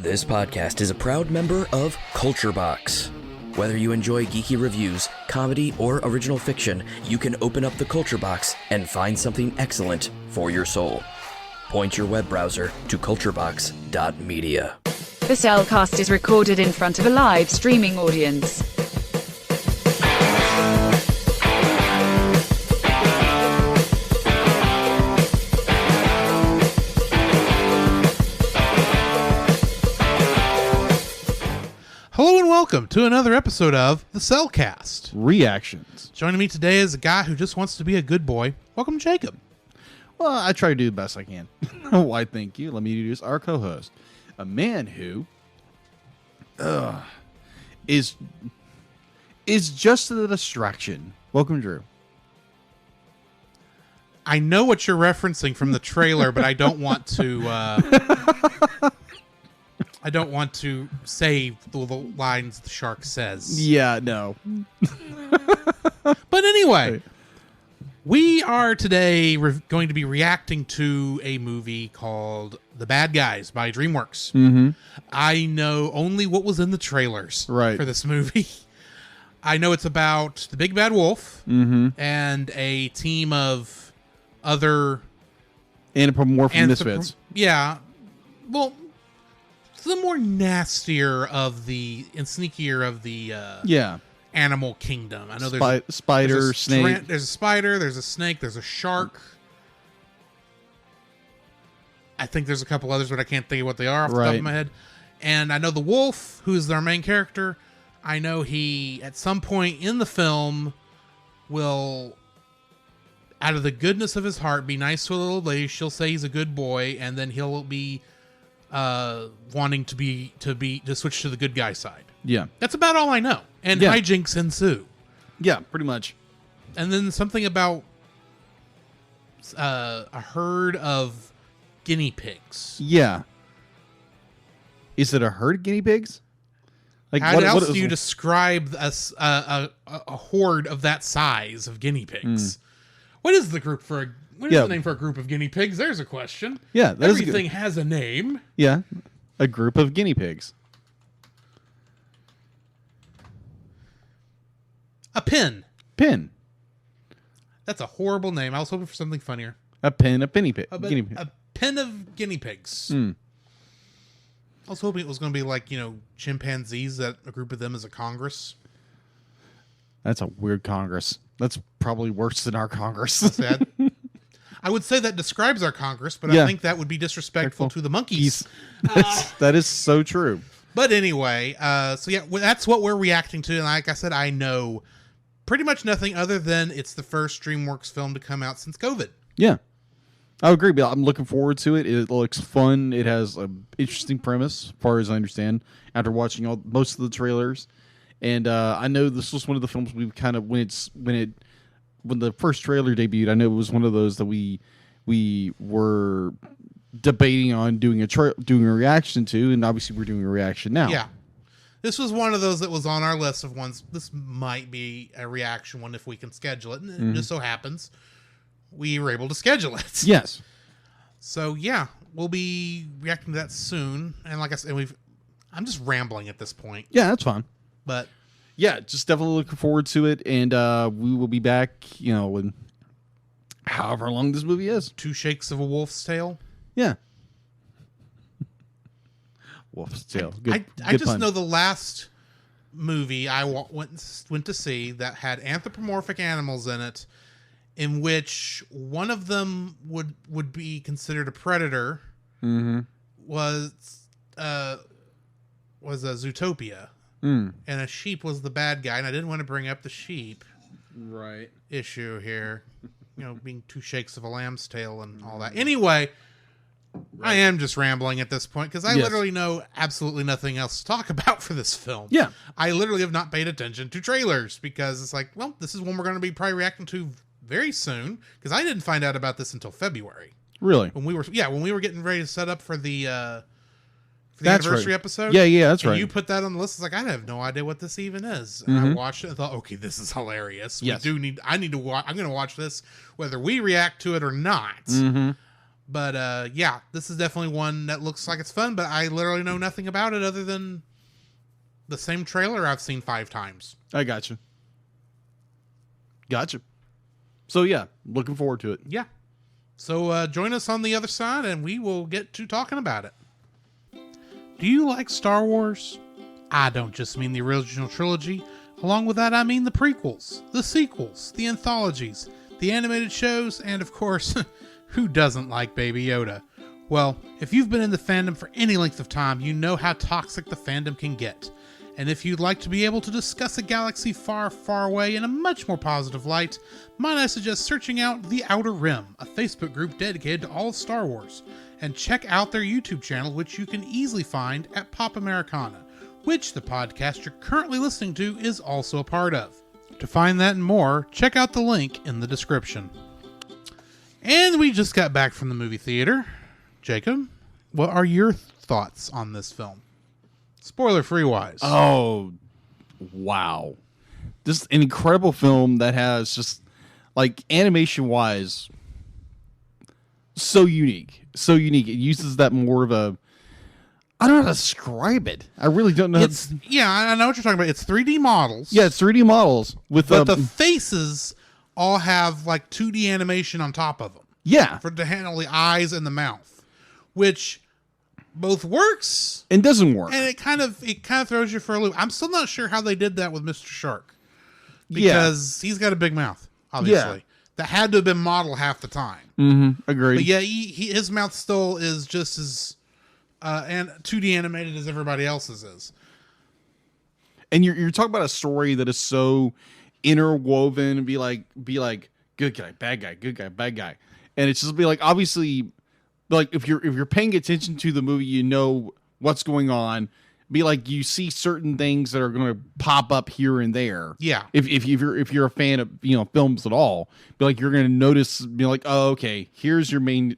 This podcast is a proud member of Culture Box. Whether you enjoy geeky reviews, comedy, or original fiction, you can open up the Culture Box and find something excellent for your soul. Point your web browser to culturebox.media. The Cellcast is recorded in front of a live streaming audience. Hello and welcome to another episode of the Cellcast. Reactions. Joining me today is a guy who just wants to be a good boy. Welcome, Jacob. Well, I try to do the best I can. Why, thank you. Let me introduce our co-host. A man who is just a distraction. Welcome, Drew. I know what you're referencing from the trailer, but I don't want to. I don't want to say the lines the shark says. Yeah, no. But anyway, we are today going to be reacting to a movie called The Bad Guys by DreamWorks. Mm-hmm. I know only what was in the trailers for this movie. I know it's about the big bad wolf and a team of other anthropomorphic misfits. Yeah. Well, the more nastier of the and sneakier of the animal kingdom. I know there's spider, snake. There's a spider, there's a snake, there's a shark. I think there's a couple others, but I can't think of what they are off the top of my head. And I know the wolf, who's our main character. I know he, at some point in the film, will, out of the goodness of his heart, be nice to a little lady. She'll say he's a good boy, and then he'll be wanting to switch to the good guy side. Yeah. That's about all I know. And hijinks ensue. Yeah, pretty much. And then something about a herd of guinea pigs. Yeah. Is it a herd of guinea pigs? Like, how else do you describe a horde of that size of guinea pigs? What is the group for What is the name for a group of guinea pigs? There's a question. Yeah, everything has a name. Yeah, a group of guinea pigs. A pin. Pin. That's a horrible name. I was hoping for something funnier. A pin, a guinea pig. A pen of guinea pigs. I was hoping it was going to be like, chimpanzees, that a group of them is a congress. That's a weird congress. That's probably worse than our congress. Sad. I would say that describes our Congress, but I think that would be disrespectful to the monkeys. That is so true. But anyway, that's what we're reacting to. And like I said, I know pretty much nothing other than it's the first DreamWorks film to come out since COVID. Yeah, I agree. But I'm looking forward to it. It looks fun. It has an interesting premise, as far as I understand, after watching most of the trailers. And I know this was one of the films we kind of when the first trailer debuted, I know it was one of those that we were debating on doing a reaction to, and obviously we're doing a reaction now. Yeah, this was one of those that was on our list of ones. This might be a reaction one if we can schedule it, and it just so happens we were able to schedule it. Yes. So yeah, we'll be reacting to that soon. And like I said, I'm just rambling at this point. Yeah, that's fine. But yeah, just definitely looking forward to it, and we will be back, in however long this movie is. 2 shakes of a wolf's tail. Yeah. Wolf's tail. I just know the last movie I went to see that had anthropomorphic animals in it, in which one of them would be considered a predator. Was a Zootopia. And a sheep was the bad guy, and I didn't want to bring up the sheep issue here, being 2 shakes of a lamb's tail and all that. Anyway, I am just rambling at this point because I literally know absolutely nothing else to talk about for this film. Yeah, I literally have not paid attention to trailers because it's like, well, this is one we're going to be probably reacting to very soon, because I didn't find out about this until February. Really? When we were getting ready to set up for the anniversary episode. Yeah, that's right. You put that on the list. It's like, I have no idea what this even is. And I watched it and thought, okay, this is hilarious. Yes. I'm going to watch this whether we react to it or not. But yeah, this is definitely one that looks like it's fun, but I literally know nothing about it other than the same trailer I've seen 5 times. I gotcha. So yeah, looking forward to it. Yeah. So join us on the other side and we will get to talking about it. Do you like Star Wars? I don't just mean the original trilogy. Along with that, I mean the prequels, the sequels, the anthologies, the animated shows, and of course, who doesn't like Baby Yoda? Well, if you've been in the fandom for any length of time, you know how toxic the fandom can get. And if you'd like to be able to discuss a galaxy far, far away in a much more positive light, might I suggest searching out The Outer Rim, a Facebook group dedicated to all of Star Wars, and check out their YouTube channel, which you can easily find at Pop Americana, which the podcast you're currently listening to is also a part of. To find that and more, check out the link in the description. And we just got back from the movie theater. Jacob, what are your thoughts on this film? Spoiler-free wise. Oh, wow. This is an incredible film that has just, like, animation-wise, so unique. So unique. It uses that more of a... I don't know how to describe it. I really don't know. Yeah, I know what you're talking about. It's 3D models. Yeah, it's 3D models. But the faces all have, like, 2D animation on top of them. Yeah. To handle the eyes and the mouth. Which... both works and doesn't work, and it kind of throws you for a loop. I'm still not sure how they did that with Mr. Shark, because he's got a big mouth, obviously. That had to have been modeled half the time. Mm-hmm. Agreed. But yeah, his mouth still is just as and 2D animated as everybody else's is. And you're talking about a story that is so interwoven, and be like good guy, bad guy, good guy, bad guy, and it's just be like, obviously. Like if you're paying attention to the movie, you know what's going on. Be like, you see certain things that are going to pop up here and there. Yeah. If you're a fan of films at all, be like, you're going to notice. Be like, oh, okay, here's your main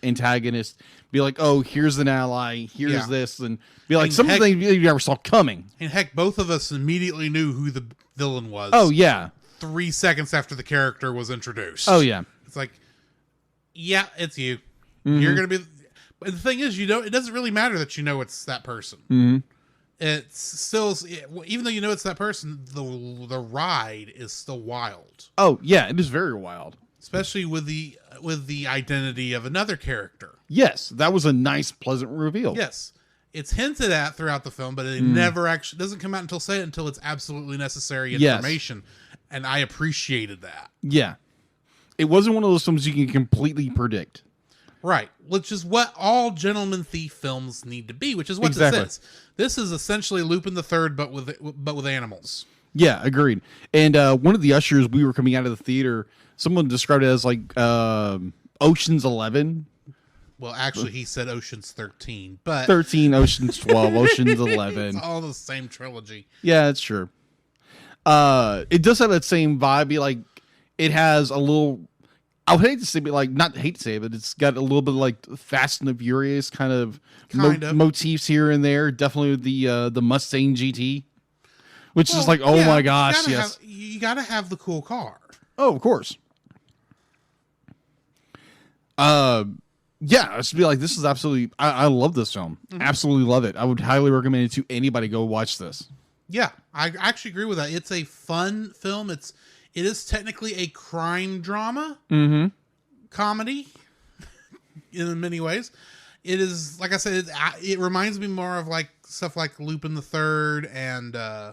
antagonist. Be like, oh, here's an ally. Here's this, and be like, some of the things you never saw coming. And heck, both of us immediately knew who the villain was. Oh yeah. 3 seconds after the character was introduced. Oh yeah. It's like, yeah, it's you. Mm-hmm. You're gonna be. But the thing is, it doesn't really matter that you know it's that person. Mm-hmm. It's still, even though you know it's that person, the ride is still wild. Oh yeah, it is very wild, especially with the identity of another character. Yes, that was a nice, pleasant reveal. Yes, it's hinted at throughout the film, but it never actually doesn't come out until it's absolutely necessary information, and I appreciated that. Yeah, it wasn't one of those films you can completely predict. Right, which is what all Gentleman Thief films need to be, which is what this is. This is essentially Lupin the Third, but with animals. Yeah, agreed. And one of the ushers, we were coming out of the theater, someone described it as like Ocean's 11. Well, actually, he said Ocean's 13, but 13, Ocean's 12, Ocean's 11. It's all the same trilogy. Yeah, that's true. It does have that same vibe. Be like, it has a little. I would hate to say, but like, not hate to say, but it's got a little bit of like Fast and the Furious kind of motifs here and there. Definitely the Mustang GT, which is like, oh my gosh, yes, you gotta have the cool car. Oh, of course. Yeah, I should be like, this is absolutely. I love this film. Mm-hmm. Absolutely love it. I would highly recommend it to anybody. Go watch this. Yeah, I actually agree with that. It's a fun film. It is technically a crime drama comedy in many ways. It is, like I said, it reminds me more of like stuff like Lupin the Third and there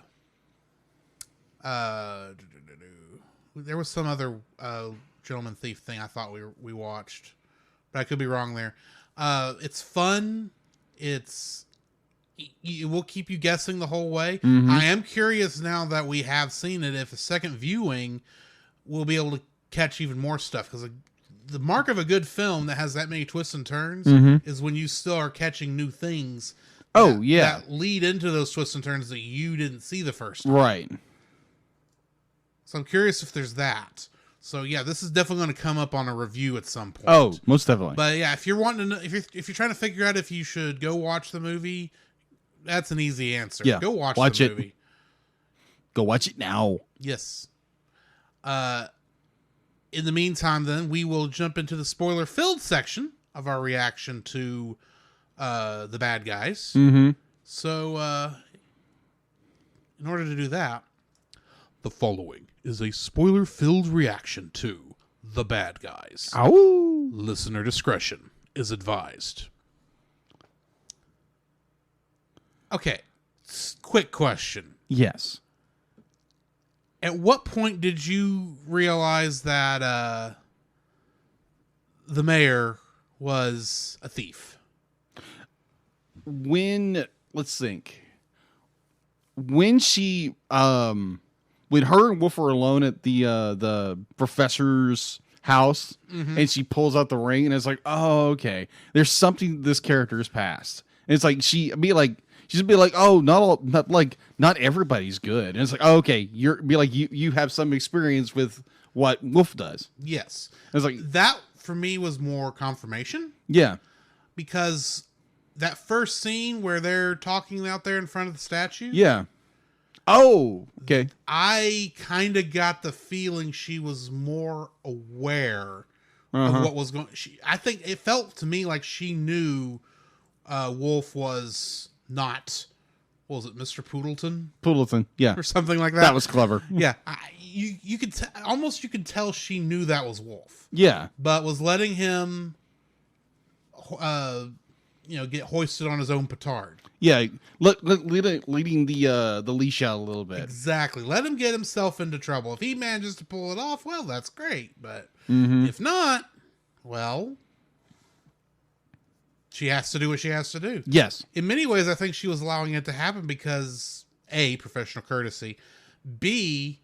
was some other Gentleman Thief thing I thought we watched, but I could be wrong there. It's fun. It will keep you guessing the whole way. Mm-hmm. I am curious now that we have seen it, if a second viewing we'll be able to catch even more stuff, because the mark of a good film that has that many twists and turns is when you still are catching new things that lead into those twists and turns that you didn't see the first time. Right. So I'm curious if there's that. So yeah, this is definitely going to come up on a review at some point. Oh, most definitely. But yeah, if you're wanting to, if you're trying to figure out if you should go watch the movie, that's an easy answer. Yeah, go watch the movie. Go watch it now. Yes. in the meantime, then, we will jump into the spoiler-filled section of our reaction to the bad guys. Mm-hmm. So, in order to do that, the following is a spoiler-filled reaction to the bad guys. Ow! Listener discretion is advised. Okay, quick question. Yes. At what point did you realize that the mayor was a thief? Let's think. When she when her and Wolf are alone at the professor's house, and she pulls out the ring, and it's like, oh, okay, there's something this character's past. And it's like she's be like, oh, not everybody's good. And it's like, oh, okay, you have some experience with what Wolf does. Yes. It's like that for me was more confirmation. Yeah. Because that first scene where they're talking out there in front of the statue. Yeah. Oh, okay. I kind of got the feeling she was more aware of what was going. I think it felt to me like she knew Wolf was not. What was it, Mr. Poodleton? Poodleton, yeah, or something like that. That was clever. Yeah, you could almost you could tell she knew that was Wolf. Yeah, but was letting him, get hoisted on his own petard. Yeah, leading the leash out a little bit. Exactly. Let him get himself into trouble. If he manages to pull it off, well, that's great. But if not, well, she has to do what she has to do. Yes. In many ways, I think she was allowing it to happen because A, professional courtesy. B,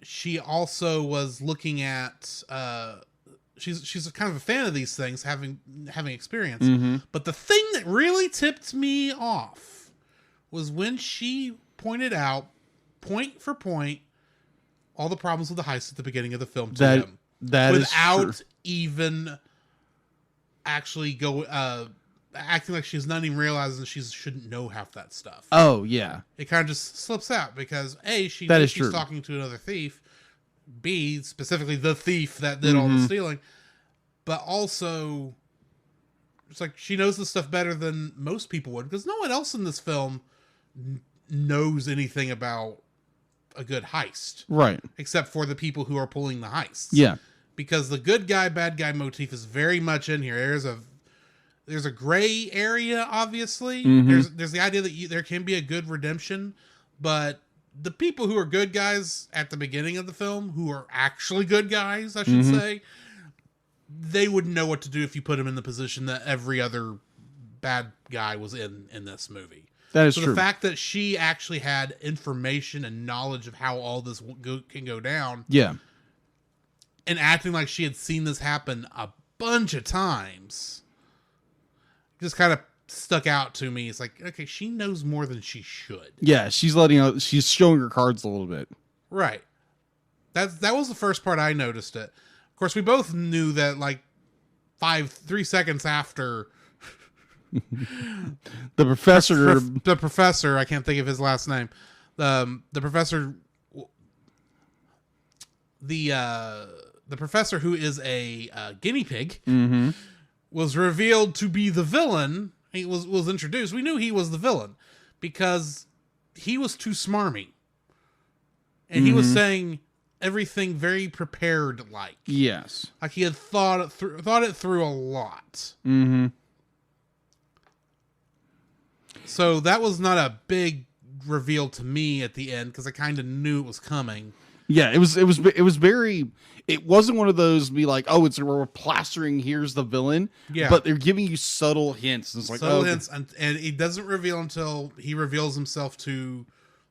she also was looking at she's kind of a fan of these things, having experience. But the thing that really tipped me off was when she pointed out, point for point, all the problems with the heist at the beginning of the film to him. That without is true. even actually acting like she's not even realizing she shouldn't know half that stuff. Oh, yeah. It kind of just slips out because A, she's true. talking to another thief. B, specifically the thief that did all the stealing. But also, it's like she knows this stuff better than most people would because no one else in this film knows anything about a good heist. Right. Except for the people who are pulling the heists. Yeah. Because the good guy, bad guy motif is very much in here. There's a gray area, obviously. There's the idea that there can be a good redemption, but the people who are good guys at the beginning of the film, who are actually good guys, I should say, they would know what to do if you put them in the position that every other bad guy was in this movie. That is true. So the fact that she actually had information and knowledge of how all this can go down. Yeah. And acting like she had seen this happen a bunch of times just kind of stuck out to me. It's like, okay, she knows more than she should. Yeah, she's showing her cards a little bit. Right. That was the first part I noticed it. Of course, we both knew that like 3 seconds after the professor the professor, I can't think of his last name. The professor the professor who is a guinea pig was revealed to be the villain. He was introduced. We knew he was the villain because he was too smarmy. And he was saying everything very prepared like. Yes. Like he had thought it through a lot. So that was not a big reveal to me at the end because I kind of knew it was coming. Yeah, it was very. It wasn't one of those be like, oh, we're plastering. Here's the villain. Yeah, but they're giving you subtle hints. It's like subtle hints, and it doesn't reveal until he reveals himself to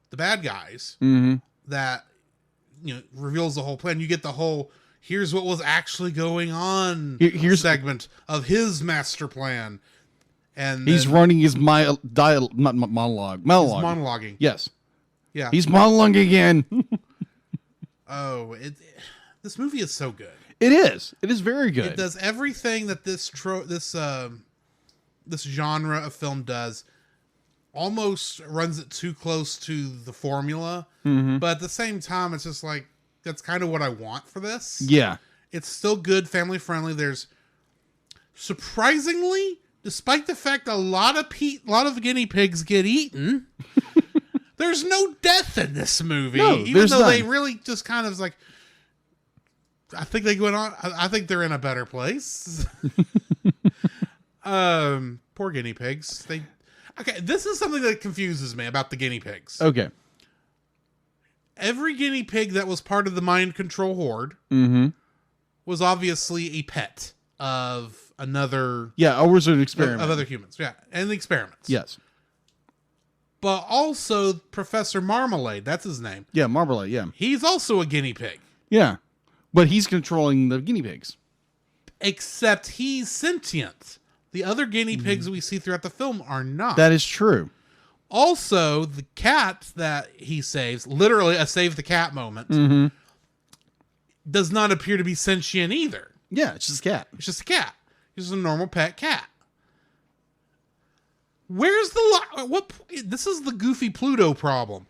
the bad guys. That reveals the whole plan. You get the whole here's what was actually going on. Here's segment of his master plan, and he's running his monologue. He's monologuing. Yes. Yeah. He's monologuing again. Oh, this movie is so good. It is. It is very good. It does everything that this genre of film does. Almost runs it too close to the formula, but at the same time, it's just like that's kind of what I want for this. Yeah. It's still good, family friendly. There's surprisingly, despite the fact a lot of guinea pigs get eaten, there's no death in this movie. No, even though none. they really just kind of like, I think they went on. I think they're in a better place. Poor guinea pigs. Okay, this is something that confuses me about the guinea pigs. Okay. Every guinea pig that was part of the mind control horde was obviously a pet of another. Yeah, or was it an experiment? Of other humans, yeah. And the experiments. Yes. But also Professor Marmalade, that's his name. Yeah, Marmalade, yeah. He's also a guinea pig. Yeah. But he's controlling the guinea pigs. Except he's sentient. The other guinea pigs we see throughout the film are not. That is true. Also, the cat that he saves, literally a save the cat moment, does not appear to be sentient either. Yeah, it's just a cat. It's just a cat. It's just a normal pet cat. Where's the what? This is the goofy Pluto problem.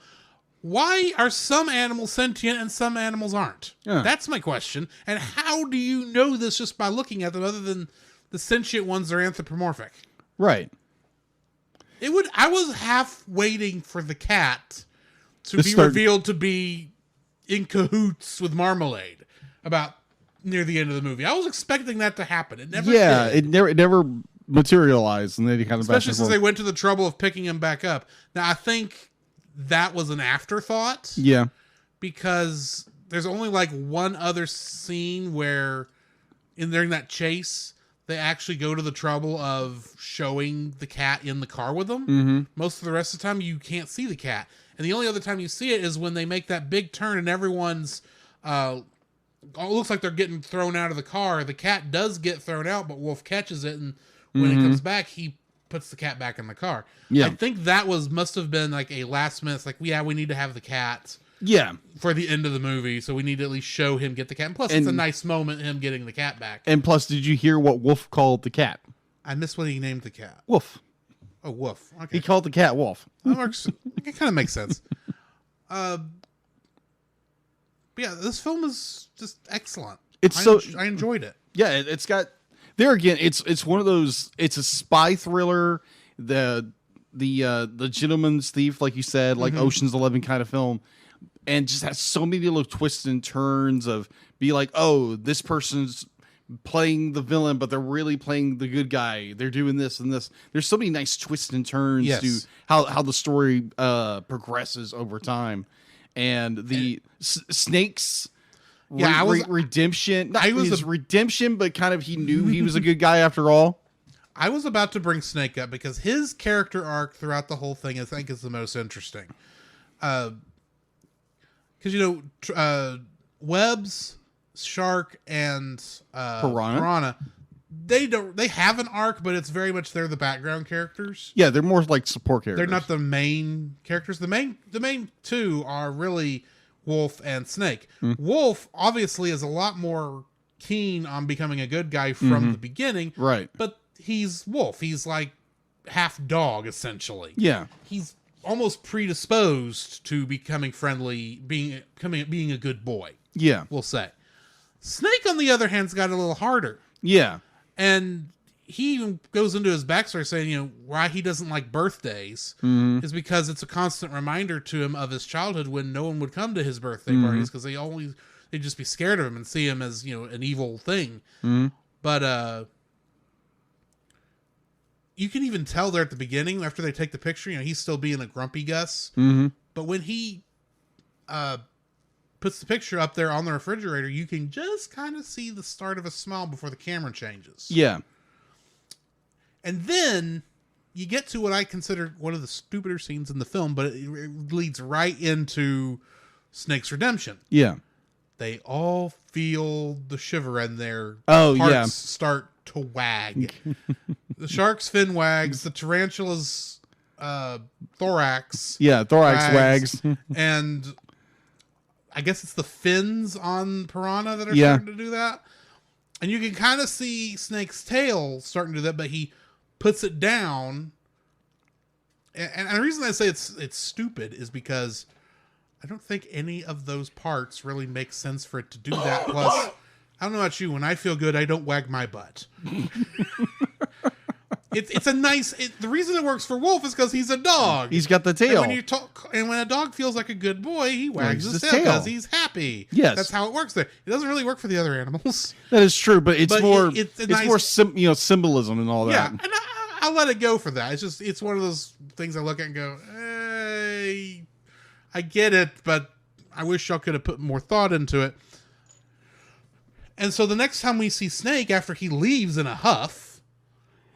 Why are some animals sentient and some animals aren't? Yeah. That's my question. And how do you know this just by looking at them, other than the sentient ones are anthropomorphic? Right. I was half waiting for the cat to be start- revealed to be in cahoots with Marmalade about near the end of the movie. I was expecting that to happen. It never did. it never materialized, and then he kind of Especially since they went to the trouble of picking him back up. Now, I think that was an afterthought. Yeah. Because there's only like one other scene where during that chase, they actually go to the trouble of showing the cat in the car with them. Mm-hmm. Most of the rest of the time, you can't see the cat. And the only other time you see it is when they make that big turn and everyone's... it looks like they're getting thrown out of the car. The cat does get thrown out, but Wolf catches it, and when it comes back, he puts the cat back in the car. Yeah. I think that must have been like a last minute, like, we need to have the cat for the end of the movie, so we need to at least show him get the cat. And plus, it's a nice moment, him getting the cat back. And plus, did you hear what Wolf called the cat? I missed what he named the cat. Wolf. Oh, Wolf. Okay. He called the cat Wolf. That works. It kind of makes sense. But yeah, this film is just excellent. I enjoyed it. Yeah, it's got... There again, it's one of those... It's a spy thriller, the gentleman's thief, like you said, like Ocean's 11 kind of film, and just has so many little twists and turns of be like, oh, this person's playing the villain, but they're really playing the good guy. They're doing this and this. There's so many nice twists and turns to how the story progresses over time, and the snakes. Redemption. Not his redemption, but kind of he knew he was a good guy after all. I was about to bring Snake up because his character arc throughout the whole thing, I think, is the most interesting. Because Webbs, Shark, and Piranha, they have an arc, but it's very much they're the background characters. Yeah, they're more like support characters. They're not the main characters. The main two are really Wolf and Snake. Wolf obviously is a lot more keen on becoming a good guy from the beginning, right? But he's Wolf. He's like half dog, essentially. Yeah, he's almost predisposed to becoming friendly, being a good boy. Yeah, we'll say. Snake, on the other hand's got a little harder. Yeah, and he even goes into his backstory saying, why he doesn't like birthdays is because it's a constant reminder to him of his childhood when no one would come to his birthday parties because they'd just be scared of him and see him as, an evil thing. But you can even tell there at the beginning after they take the picture, he's still being a grumpy Gus. But when he puts the picture up there on the refrigerator, you can just kind of see the start of a smile before the camera changes. Yeah. And then you get to what I consider one of the stupider scenes in the film, but it leads right into Snake's redemption. Yeah. They all feel the shiver and their hearts start to wag. The shark's fin wags, the tarantula's thorax. Yeah, thorax wags. And I guess it's the fins on Piranha that are starting to do that. And you can kind of see Snake's tail starting to do that, but he puts it down. And the reason I say it's stupid is because I don't think any of those parts really make sense for it to do that. Plus, I don't know about you. When I feel good, I don't wag my butt. It's a nice. The reason it works for Wolf is because he's a dog. He's got the tail. And when a dog feels like a good boy, he wags his tail because he's happy. Yes, that's how it works there. It doesn't really work for the other animals. That is true, but it's more more symbolism and all that. Yeah, and I'll let it go for that. It's one of those things I look at and go, I get it, but I wish y'all could have put more thought into it. And so the next time we see Snake after he leaves in a huff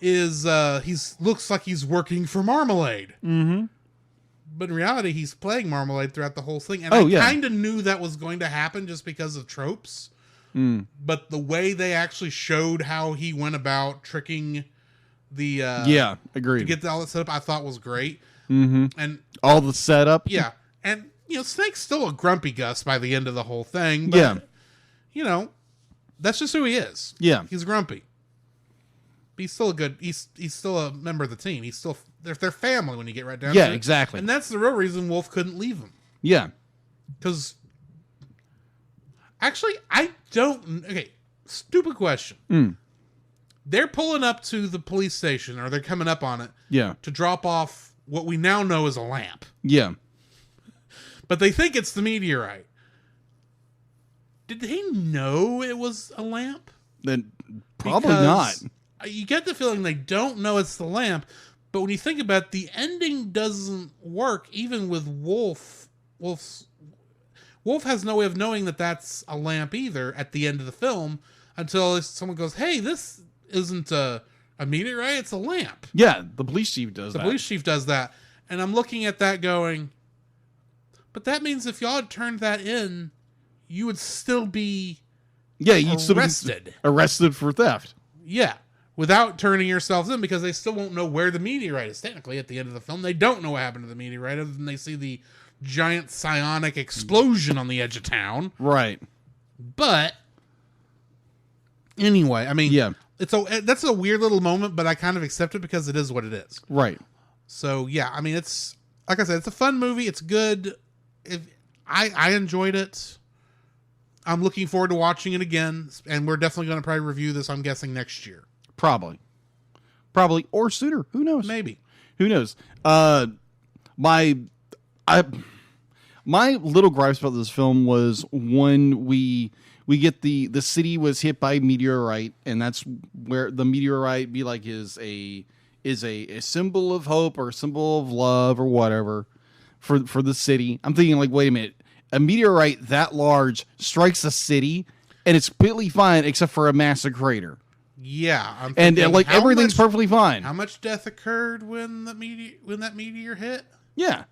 is looks like he's working for Marmalade. Mm-hmm. But in reality, he's playing Marmalade throughout the whole thing. And I kind of knew that was going to happen just because of tropes. Mm. But the way they actually showed how he went about tricking the agreed, to get all that set up, I thought was great. Mm-hmm. And all the setup, and Snake's still a grumpy Gus by the end of the whole thing. But, that's just who he is. Yeah, he's grumpy. But he's still he's still a member of the team. He's still they're family when you get right down to it. Yeah, exactly. And that's the real reason Wolf couldn't leave him. Yeah, because actually, I don't. Okay, stupid question. They're pulling up to the police station, or they're coming up on it. Yeah, to drop off what we now know is a lamp. Yeah, but they think it's the meteorite. Did they know it was a lamp? Then probably not. You get the feeling they don't know it's the lamp, but when you think about it, the ending doesn't work even with Wolf. Wolf has no way of knowing that that's a lamp either at the end of the film until someone goes, hey, this isn't a meteorite, it's a lamp. Yeah, the police chief does that. The police chief does that. And I'm looking at that going, but that means if y'all had turned that in, you would still be arrested for theft. Yeah, without turning yourselves in, because they still won't know where the meteorite is. Technically, at the end of the film, they don't know what happened to the meteorite other than they see the giant psionic explosion on the edge of town. Right. But anyway, I mean, that's a weird little moment, but I kind of accept it because it is what it is. Right. So yeah, I mean, it's like I said, it's a fun movie. It's good. I enjoyed it. I'm looking forward to watching it again, and we're definitely going to probably review this, I'm guessing, next year. Probably, or sooner. Who knows? Maybe. Who knows? My little gripes about this film was when we get the city was hit by a meteorite, and that's where the meteorite be like is a symbol of hope or a symbol of love or whatever for the city. I'm thinking like, wait a minute. A meteorite that large strikes a city, and it's completely fine except for a massive crater. Yeah, and like everything's perfectly fine. How much death occurred when that meteor hit? Yeah,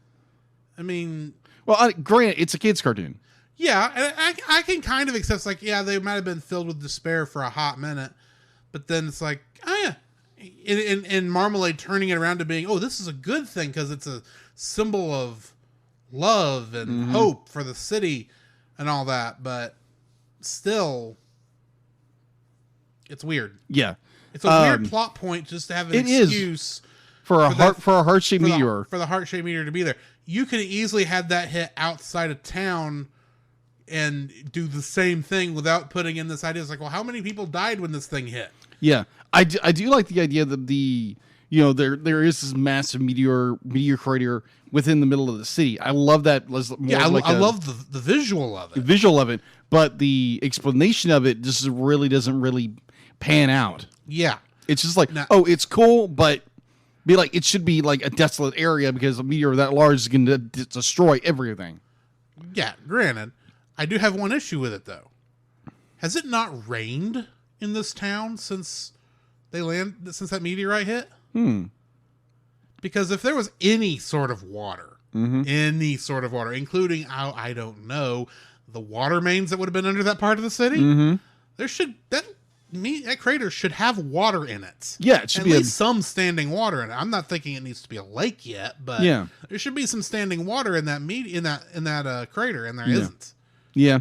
I mean, well, granted, it's a kids' cartoon. Yeah, and I can kind of accept, like, yeah, they might have been filled with despair for a hot minute, but then it's like, oh yeah, in Marmalade turning it around to being, oh, this is a good thing because it's a symbol of love and hope for the city and all that, but still, it's weird. Yeah, it's a weird plot point just to have an excuse for a heart-shaped meteor for the heart-shaped meteor to be there. You could easily have that hit outside of town and do the same thing without putting in this idea. It's like, well, how many people died when this thing hit? Yeah, I do like the idea that there is this massive meteor crater within the middle of the city. I love that. I love the visual of it. The visual of it, but the explanation of it just really doesn't really pan out. Yeah, it's just like, oh, it's cool, but be like, it should be like a desolate area because a meteor that large is going to destroy everything. Yeah, granted, I do have one issue with it though. Has it not rained in this town since that meteorite hit? Because if there was any sort of water, including, I don't know, the water mains that would have been under that part of the city, that crater should have water in it. Yeah, it should be at least some standing water in it. I'm not thinking it needs to be a lake yet, but there should be some standing water in that crater, and there isn't. Yeah.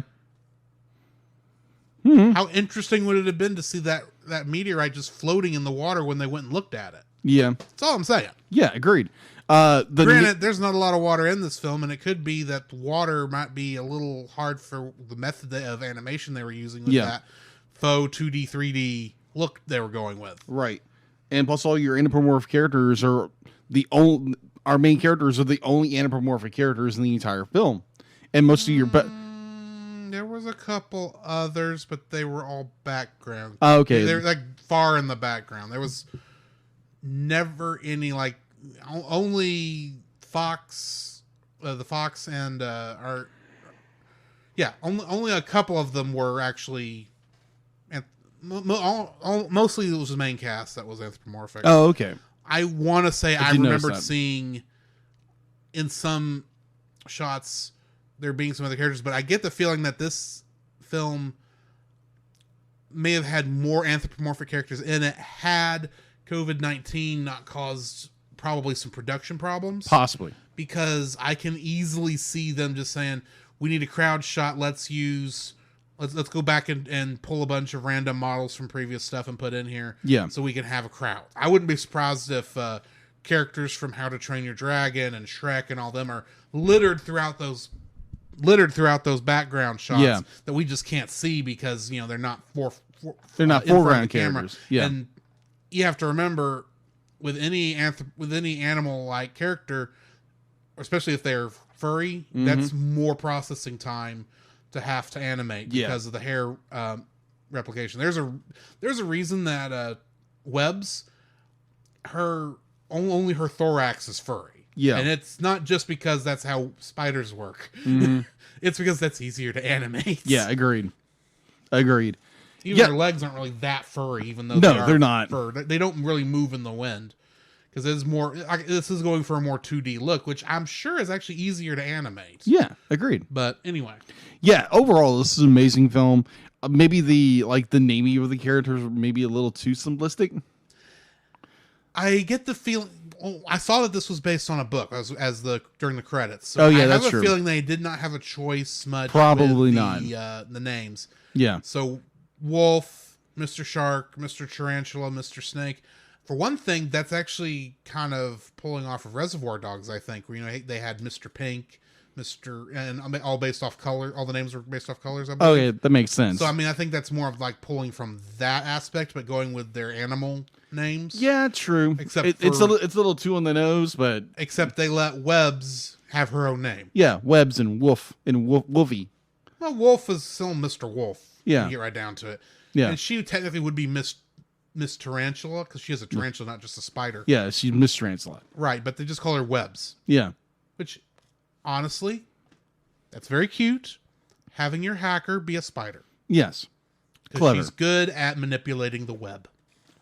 How interesting would it have been to see that meteorite just floating in the water when they went and looked at it? Yeah. That's all I'm saying. Yeah, agreed. Granted, there's not a lot of water in this film, and it could be that water might be a little hard for the method of animation they were using with that faux 2D, 3D look they were going with. Right. And plus all your anthropomorphic characters are our main characters are the only anthropomorphic characters in the entire film. And most of your there was a couple others, but they were all background. Okay. They're like far in the background. There was never any like only Fox, the Fox and only a couple of them were actually, and mostly it was the main cast that was anthropomorphic. Oh, okay. I want to say I remembered seeing in some shots there being some other characters, but I get the feeling that this film may have had more anthropomorphic characters in it had COVID-19 not caused probably some production problems. Possibly. Because I can easily see them just saying, we need a crowd shot, let's go back and pull a bunch of random models from previous stuff and put in here so we can have a crowd. I wouldn't be surprised if characters from How to Train Your Dragon and Shrek and all them are littered throughout those background shots that we just can't see because they're not foreground characters. And you have to remember with any animal like character, especially if they're furry, that's more processing time to have to animate because of the hair replication. There's a reason that Webb's only her thorax is furry. Yeah. And it's not just because that's how spiders work. It's because that's easier to animate. Yeah, agreed. Even their legs aren't really that furry, even though they're not. Fur. They don't really move in the wind. Because it's more, this is going for a more 2D look, which I'm sure is actually easier to animate. Yeah, agreed. But anyway. Yeah, overall, this is an amazing film. Maybe the naming of the characters were maybe a little too simplistic. I get the feeling, I saw that this was based on a book during the credits. So I have a feeling they did not have a choice much. Probably with not. The names. Yeah. So Wolf, Mr. Shark, Mr. Tarantula, Mr. Snake. For one thing, that's actually kind of pulling off of Reservoir Dogs, I think, where they had Mr. Pink, and all based off color. All the names were based off colors. I believe. Oh yeah, that makes sense. So I think that's more of like pulling from that aspect, but going with their animal names. Yeah, true. Except it's a little too on the nose, but except they let Webbs have her own name. Yeah, Webbs and Wolf and Wolfie. Well, Wolf is still Mr. Wolf. Yeah, you get right down to it. Yeah, and she technically would be Miss Tarantula because she is a tarantula, not just a spider. Yeah, she's Miss Tarantula. Right, but they just call her Webbs. Yeah, which honestly, that's very cute. Having your hacker be a spider. Yes, clever. She's good at manipulating the web.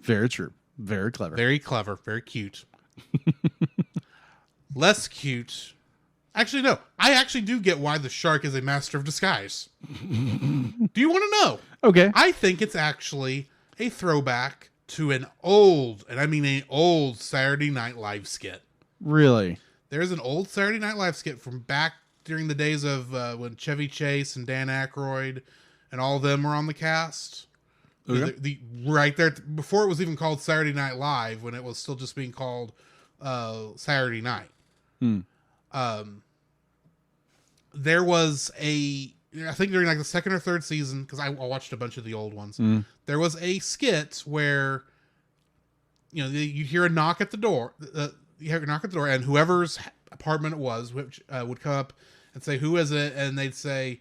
Very true. Very clever. Very clever. Very cute. Less cute. Actually, no. I actually do get why the shark is a master of disguise. Do you want to know? Okay. I think it's actually a throwback to an old, and I mean an old Saturday Night Live skit. Really? There's an old Saturday Night Live skit from back during the days of when Chevy Chase and Dan Aykroyd and all of them were on the cast. Okay. The right there, before it was even called Saturday Night Live, when it was still just being called Saturday Night. There was I think during like the second or third season, because I watched a bunch of the old ones, there was a skit where, you'd hear a knock at the door, and whoever's apartment it was, which would come up and say, "Who is it?" And they'd say,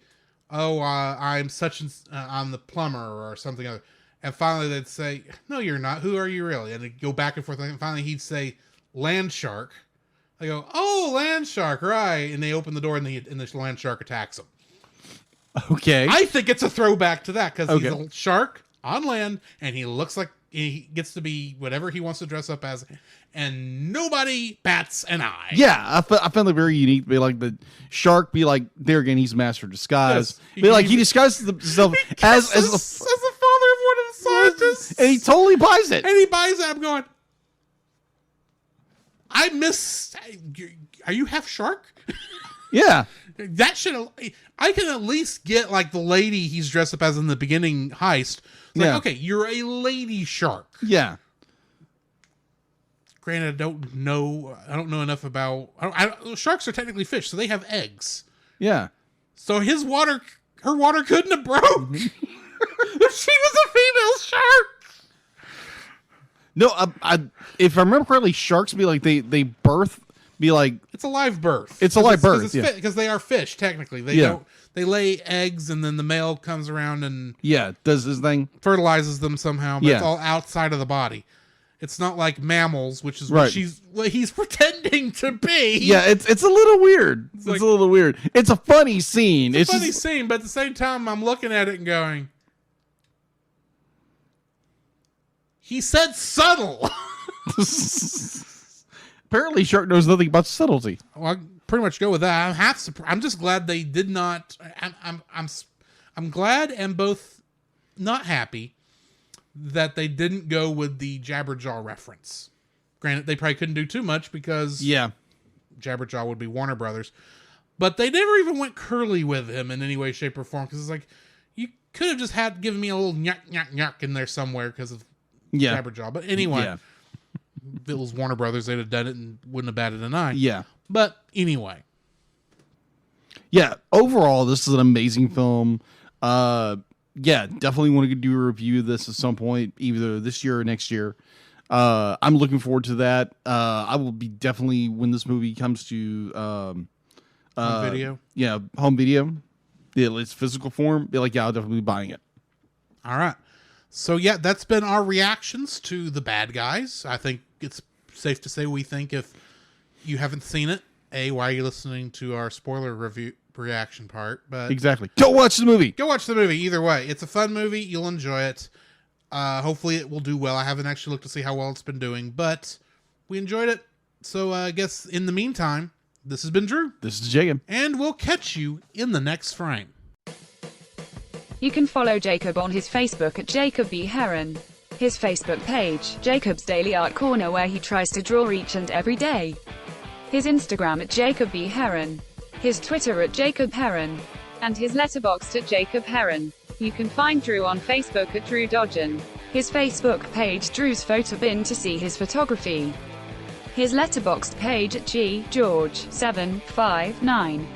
"Oh, I'm such and I'm the plumber," or something other. And finally they'd say, "No, you're not. Who are you really?" And they'd go back and forth. And finally he'd say, "Land shark." They go, "Oh, land shark, right?" And they open the door, and the land shark attacks them. Okay. I think it's a throwback to that because he's a shark on land, and he looks like he gets to be whatever he wants to dress up as, and nobody bats an eye. Yeah, I found it very unique. Be like the shark. Be like there again. He's master of disguise. Yes, be like he disguises himself as the father of one of the scientists, and he totally buys it. And he buys it. I'm going. Are you half shark? Yeah. That should. I can at least get like the lady he's dressed up as in the beginning heist. It's like, okay, you're a lady shark. Yeah. granted, I don't know enough about. Sharks are technically fish, so they have eggs. Yeah. So her water couldn't have broke. She was a female shark. No, if I remember correctly, sharks be like they birth. Be like it's a live birth. It's a live birth, yeah. Because they are fish technically. They lay eggs and then the male comes around and does his thing, fertilizes them somehow. But it's all outside of the body. It's not like mammals, which is what he's pretending to be. Yeah, it's a little weird. It's a little weird. It's a funny scene. It's a funny scene, but at the same time, I'm looking at it and going, he said subtle. Apparently, Shark knows nothing about subtlety. Well, I pretty much go with that. I'm just glad they did not. I'm glad and both not happy that they didn't go with the Jabberjaw reference. Granted, they probably couldn't do too much because Jabberjaw would be Warner Brothers, but they never even went curly with him in any way, shape, or form. Because it's like you could have just given me a little nyuk nyuk nyuk in there somewhere because of Jabberjaw. But anyway. If it was Warner Brothers, they'd have done it and wouldn't have batted an eye. Yeah. But anyway. Yeah. Overall, this is an amazing film. Definitely want to do a review of this at some point, either this year or next year. I'm looking forward to that. I will be definitely, when this movie comes to home video. Yeah, home video. Its physical form. I'll definitely be buying it. All right. So that's been our reactions to The Bad Guys. I think it's safe to say we think if you haven't seen it, why are you listening to our spoiler review reaction part? But exactly. Go watch the movie. Go watch the movie. Either way, it's a fun movie. You'll enjoy it. Hopefully it will do well. I haven't actually looked to see how well it's been doing, but we enjoyed it. So I guess in the meantime, this has been Drew. This is Jacob. And we'll catch you in the next frame. You can follow Jacob on his Facebook at Jacob B. Heron. His Facebook page, Jacob's Daily Art Corner, where he tries to draw each and every day. His Instagram at Jacob B. Heron. His Twitter at Jacob Heron. And his Letterboxd at Jacob Heron. You can find Drew on Facebook at Drew Dodgen. His Facebook page, Drew's Photo Bin, to see his photography. His Letterboxd page at GGeorge759.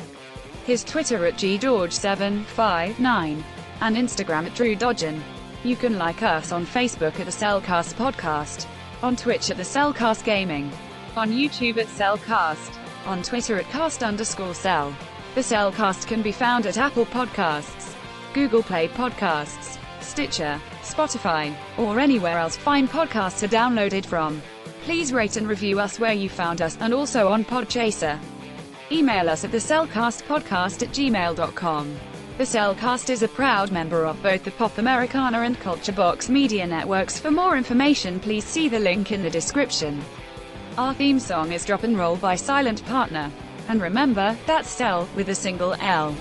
His Twitter at GGeorge759. And Instagram at Drew Dodgen. You can like us on Facebook at the Cellcast Podcast, on Twitch at the Cellcast Gaming, on YouTube at Cellcast, on Twitter at cast_cell. The Cellcast can be found at Apple Podcasts, Google Play Podcasts, Stitcher, Spotify, or anywhere else fine podcasts are downloaded from. Please rate and review us where you found us, and also on Podchaser. Email us at thecellcastpodcast@gmail.com. The Cellcast is a proud member of both the Pop Americana and Culture Box media networks. For more information, please see the link in the description. Our theme song is Drop and Roll by Silent Partner. And remember, that's Cell with a single L.